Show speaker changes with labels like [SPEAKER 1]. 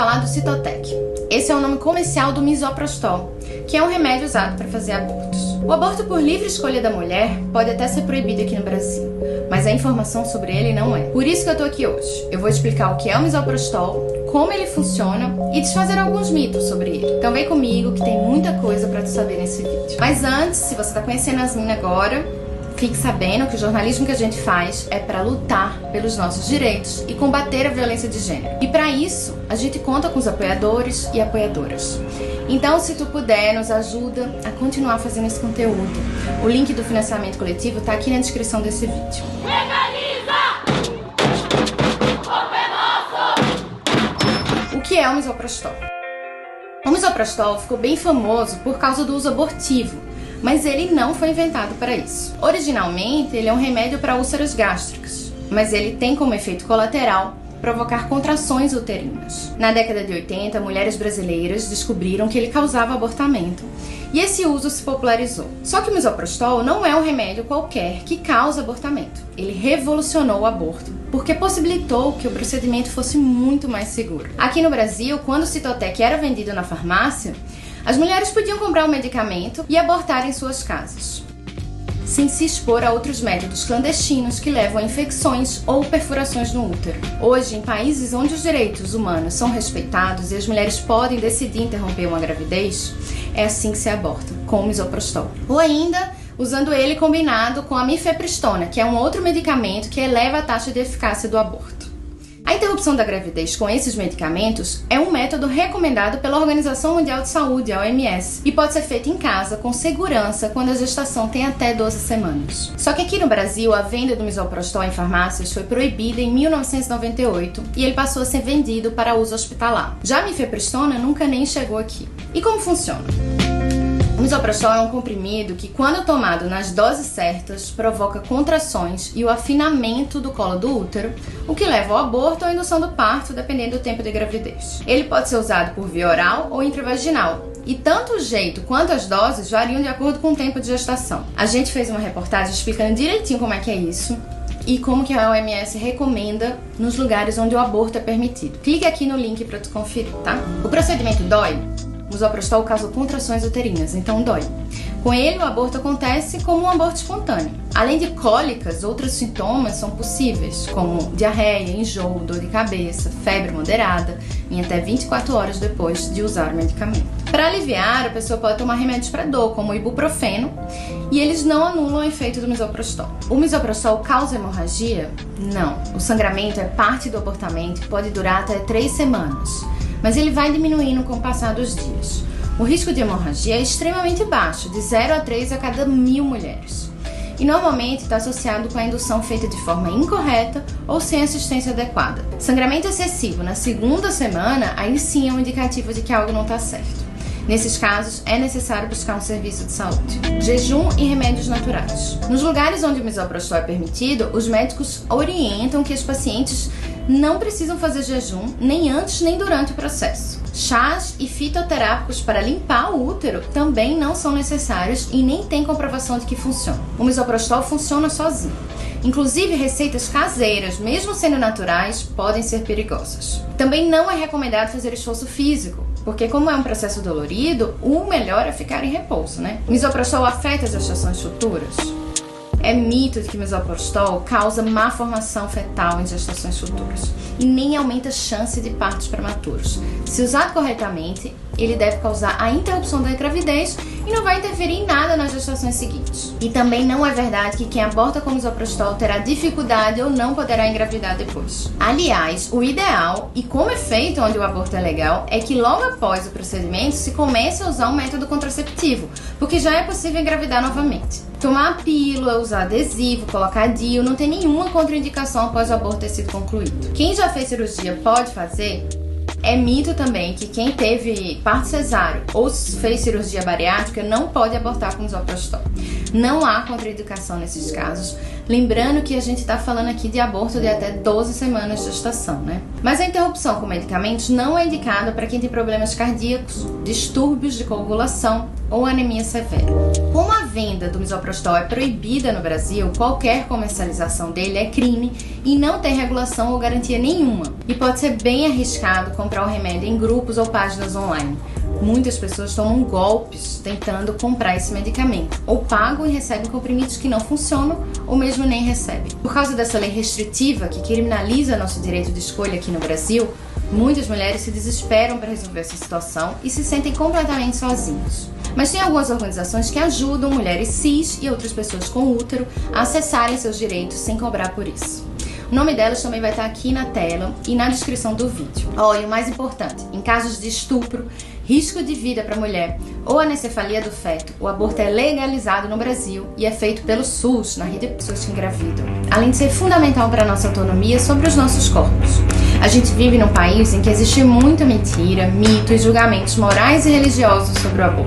[SPEAKER 1] Falar do Cytotec. Esse é o nome comercial do misoprostol, que é um remédio usado para fazer abortos. O aborto por livre escolha da mulher pode até ser proibido aqui no Brasil, mas a informação sobre ele não é. Por isso que eu tô aqui hoje. Eu vou explicar o que é o misoprostol, como ele funciona e desfazer alguns mitos sobre ele. Então vem comigo que tem muita coisa para tu saber nesse vídeo. Mas antes, se você tá conhecendo as minas agora, fique sabendo que o jornalismo que a gente faz é para lutar pelos nossos direitos e combater a violência de gênero. E para isso, a gente conta com os apoiadores e apoiadoras. Então, se tu puder, nos ajuda a continuar fazendo esse conteúdo. O link do financiamento coletivo tá aqui na descrição desse vídeo. Legaliza! O que é o misoprostol? O misoprostol ficou bem famoso por causa do uso abortivo, mas ele não foi inventado para isso. Originalmente, ele é um remédio para úlceras gástricas, mas ele tem como efeito colateral provocar contrações uterinas. Na década de 80, mulheres brasileiras descobriram que ele causava abortamento, e esse uso se popularizou. Só que o misoprostol não é um remédio qualquer que causa abortamento. Ele revolucionou o aborto, porque possibilitou que o procedimento fosse muito mais seguro. Aqui no Brasil, quando o Cytotec era vendido na farmácia, as mulheres podiam comprar o medicamento e abortar em suas casas, sem se expor a outros métodos clandestinos que levam a infecções ou perfurações no útero. Hoje, em países onde os direitos humanos são respeitados e as mulheres podem decidir interromper uma gravidez, é assim que se aborta, com o misoprostol. Ou ainda, usando ele combinado com a mifepristona, que é um outro medicamento que eleva a taxa de eficácia do aborto. A interrupção da gravidez com esses medicamentos é um método recomendado pela Organização Mundial de Saúde, a OMS, e pode ser feito em casa com segurança quando a gestação tem até 12 semanas. Só que aqui no Brasil, a venda do misoprostol em farmácias foi proibida em 1998 e ele passou a ser vendido para uso hospitalar. Já a mifepristona nunca nem chegou aqui. E como funciona? O misoprostol é um comprimido que, quando tomado nas doses certas, provoca contrações e o afinamento do colo do útero, o que leva ao aborto ou à indução do parto, dependendo do tempo de gravidez. Ele pode ser usado por via oral ou intravaginal, e tanto o jeito quanto as doses variam de acordo com o tempo de gestação. A gente fez uma reportagem explicando direitinho como é que é isso e como que a OMS recomenda nos lugares onde o aborto é permitido. Clique aqui no link para tu conferir, tá? O procedimento dói? O misoprostol causa contrações uterinas, então dói. Com ele, o aborto acontece como um aborto espontâneo. Além de cólicas, outros sintomas são possíveis, como diarreia, enjoo, dor de cabeça, febre moderada, em até 24 horas depois de usar o medicamento. Para aliviar, a pessoa pode tomar remédios para dor, como o ibuprofeno, e eles não anulam o efeito do misoprostol. O misoprostol causa hemorragia? Não. O sangramento é parte do abortamento e pode durar até 3 semanas. Mas ele vai diminuindo com o passar dos dias. O risco de hemorragia é extremamente baixo, de 0 a 3 a cada 1000 mulheres. E normalmente está associado com a indução feita de forma incorreta ou sem assistência adequada. Sangramento excessivo na 2ª semana, aí sim é um indicativo de que algo não está certo. Nesses casos, é necessário buscar um serviço de saúde. Jejum e remédios naturais. Nos lugares onde o misoprostol é permitido, os médicos orientam que os pacientes não precisam fazer jejum nem antes nem durante o processo. Chás e fitoterápicos para limpar o útero também não são necessários e nem tem comprovação de que funcionam. O misoprostol funciona sozinho. Inclusive, receitas caseiras, mesmo sendo naturais, podem ser perigosas. Também não é recomendado fazer esforço físico, porque como é um processo dolorido, o melhor é ficar em repouso, né? O misoprostol afeta as gestações futuras? É mito de que o misoprostol causa má formação fetal em gestações futuras e nem aumenta a chance de partos prematuros. Se usado corretamente, ele deve causar a interrupção da gravidez e não vai interferir em nada nas gestações seguintes. E também não é verdade que quem aborta com misoprostol terá dificuldade ou não poderá engravidar depois. Aliás, o ideal, e como é feito onde o aborto é legal, é que logo após o procedimento se comece a usar um método contraceptivo, porque já é possível engravidar novamente. Tomar a pílula, usar adesivo, colocar DIU, não tem nenhuma contraindicação após o aborto ter sido concluído. Quem já fez cirurgia pode fazer? É mito também que quem teve parto cesáreo ou fez cirurgia bariátrica não pode abortar com misoprostol. Não há contraindicação nesses casos, Lembrando que a gente está falando aqui de aborto de até 12 semanas de gestação, né? Mas a interrupção com medicamentos não é indicada para quem tem problemas cardíacos, distúrbios de coagulação ou anemia severa. Como a venda do misoprostol é proibida no Brasil, qualquer comercialização dele é crime e não tem regulação ou garantia nenhuma. E pode ser bem arriscado comprar o remédio em grupos ou páginas online. Muitas pessoas tomam golpes tentando comprar esse medicamento, ou pagam e recebem comprimidos que não funcionam, ou mesmo nem recebem. Por causa dessa lei restritiva que criminaliza nosso direito de escolha aqui no Brasil, muitas mulheres se desesperam para resolver essa situação e se sentem completamente sozinhas. Mas tem algumas organizações que ajudam mulheres cis e outras pessoas com útero a acessarem seus direitos sem cobrar por isso. O nome delas também vai estar aqui na tela e na descrição do vídeo. Olha, o mais importante, em casos de estupro, risco de vida para a mulher ou anencefalia do feto, o aborto é legalizado no Brasil e é feito pelo SUS, na rede de pessoas que engravidam. Além de ser fundamental para a nossa autonomia sobre os nossos corpos. A gente vive num país em que existe muita mentira, mito e julgamentos morais e religiosos sobre o aborto.